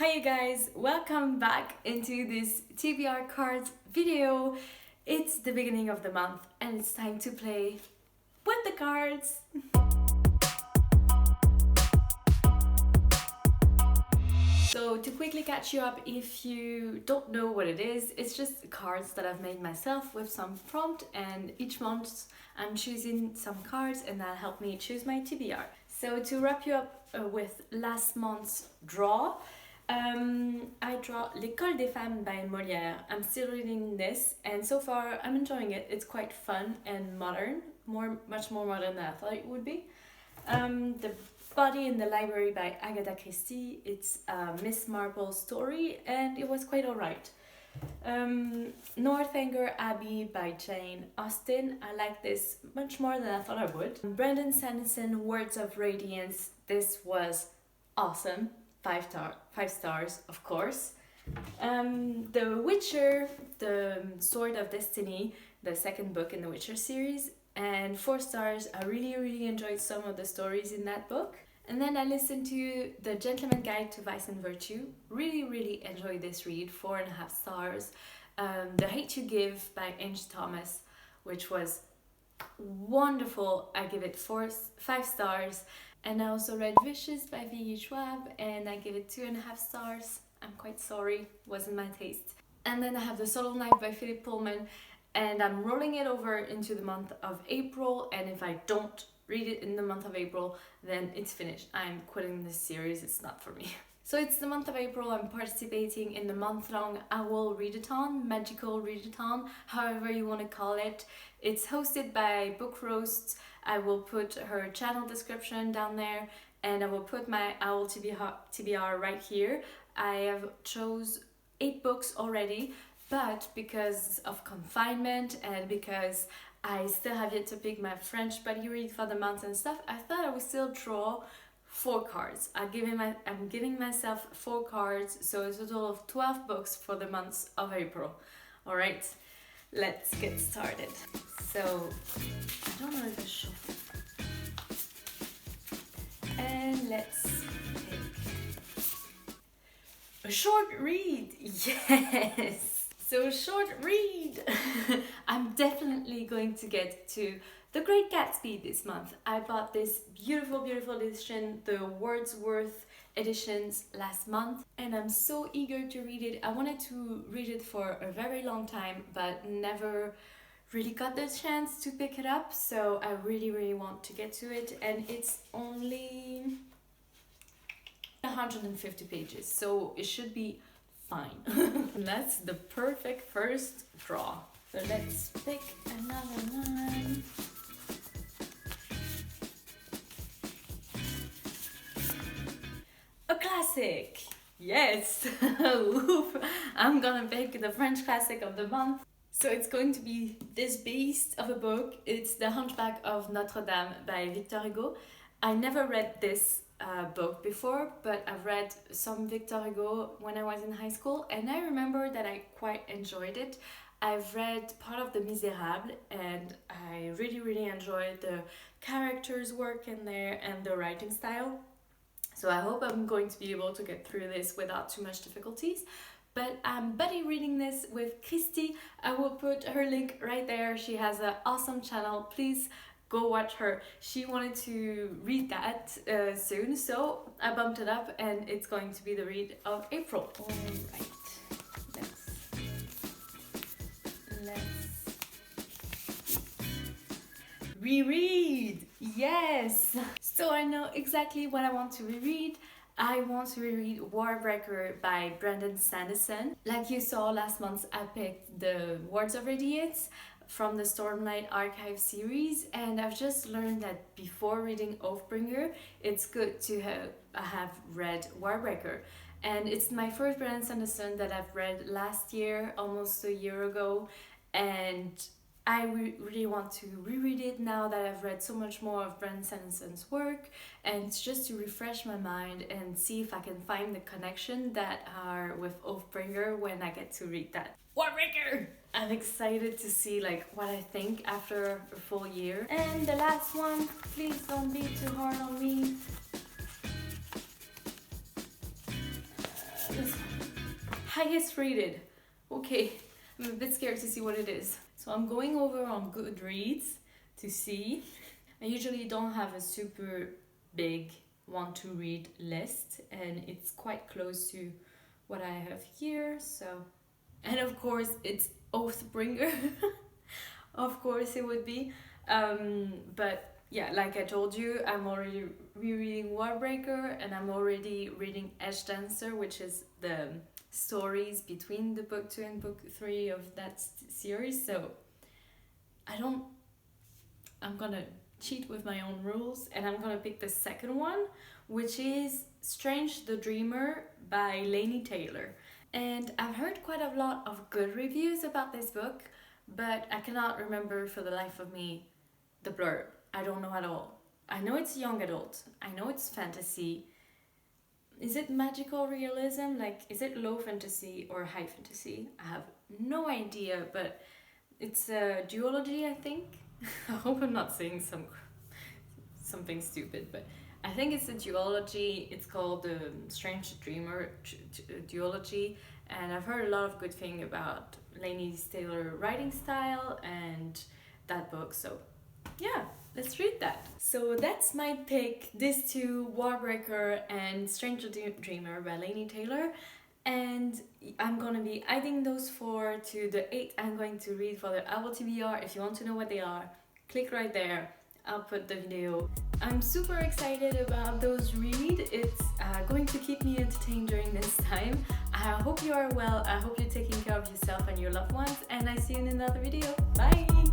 Hi you guys, welcome back into this TBR cards video. It's the beginning of the month and it's time to play with the cards. So to quickly catch you up, if you don't know what it is, it's just cards that I've made myself with some prompt, and each month I'm choosing some cards and that'll help me choose my TBR. So to wrap you up with last month's draw, I draw L'École des Femmes by Molière. I'm still reading this and so far I'm enjoying it. It's quite fun and modern, much more modern than I thought it would be. The Body in the Library by Agatha Christie. It's a Miss Marple story and it was quite alright. Northanger Abbey by Jane Austen. I like this much more than I thought I would. Brandon Sanderson, Words of Radiance. This was awesome. 5 stars, of course. The Witcher, the Sword of Destiny, the second book in the Witcher series, and 4 stars. I really enjoyed some of the stories in that book. And then I listened to The Gentleman's Guide to Vice and Virtue. Really enjoyed this read, 4.5 stars. The Hate You Give by Angie Thomas, which was wonderful. I give it 5 stars. And I also read Vicious by V.E. Schwab and I give it 2.5 stars. I'm quite sorry, wasn't my taste. And then I have The Subtle Knife by Philip Pullman, and I'm rolling it over into the month of April, and if I don't read it in the month of April, then it's finished. I'm quitting this series, it's not for me. So it's the month of April. I'm participating in the month-long Owl Readathon, Magical Readathon, however you want to call it. It's hosted by Book Roast. I will put her channel description down there, and I will put my Owl TBR right here. I have chose 8 books already, but because of confinement and because I still have yet to pick my French buddy read for the month and stuff, I thought I would still draw 4 cards. I'm giving myself 4 cards, so a total of 12 books for the month of April. Alright, let's get started. So, I don't know if I should. And let's pick a short read. Yes! So, short read! I'm definitely going to get to The Great Gatsby this month. I bought this beautiful edition, the Wordsworth editions, last month, and I'm so eager to read it. I wanted to read it for a very long time, but never really got the chance to pick it up, so I really want to get to it, and it's only 150 pages, so it should be fine. That's the perfect first draw. So let's pick another one. A classic! Yes! I'm gonna pick the French classic of the month. So it's going to be this beast of a book. It's The Hunchback of Notre-Dame by Victor Hugo. I never read this book before, but I've read some Victor Hugo when I was in high school, and I remember that I quite enjoyed it. I've read part of the Miserables and I really enjoyed the characters' work in there and the writing style. So I hope I'm going to be able to get through this without too much difficulties. But I'm buddy reading this with Christy. I will put her link right there. She has an awesome channel. Please go watch her. She wanted to read that soon, so I bumped it up and it's going to be the read of April. Alright, let's reread. Yes! So I know exactly what I want to reread. I want to reread Warbreaker by Brandon Sanderson. Like you saw last month, I picked the Words of Radiance from the Stormlight Archive series, and I've just learned that before reading Oathbringer, it's good to have read Warbreaker. And it's my first Brandon Sanderson that I've read last year, almost a year ago, and I really want to reread it now that I've read so much more of Brandon Sanderson's work, and just to refresh my mind and see if I can find the connection that are with Oathbringer when I get to read that. Warbreaker! I'm excited to see what I think after a full year. And the last one, please don't be too hard on me. highest rated. Okay, I'm a bit scared to see what it is. So I'm going over on Goodreads to see. I usually don't have a super big want to read list, and it's quite close to what I have here. So, and of course it's Oathbringer. Of course it would be. But yeah, like I told you, I'm already rereading Warbreaker, and I'm already reading Edge Dancer, which is the stories between the book 2 and book 3 of that series. So I'm gonna cheat with my own rules, and I'm gonna pick the second one, which is Strange the Dreamer by Laini Taylor. And I've heard quite a lot of good reviews about this book, but I cannot remember for the life of me the blurb. I don't know at all. I know it's young adult. I know it's fantasy. Is it magical realism? Like, is it low fantasy or high fantasy? I have no idea, but it's a duology, I think. I hope I'm not saying something stupid, but I think it's a duology. It's called the Strange Dreamer duology, and I've heard a lot of good things about Laini Taylor writing style and that book, so yeah, let's read that. So that's my pick, these two, Warbreaker and Strange Dreamer by Laini Taylor, and I'm gonna be adding those 4 to the 8 I'm going to read for the Apple TBR. If you want to know what they are, click right there. I'll put the video. I'm super excited about those read. It's going to keep me entertained during this time. I hope you are well. I hope you're taking care of yourself and your loved ones, and I see you in another video. Bye!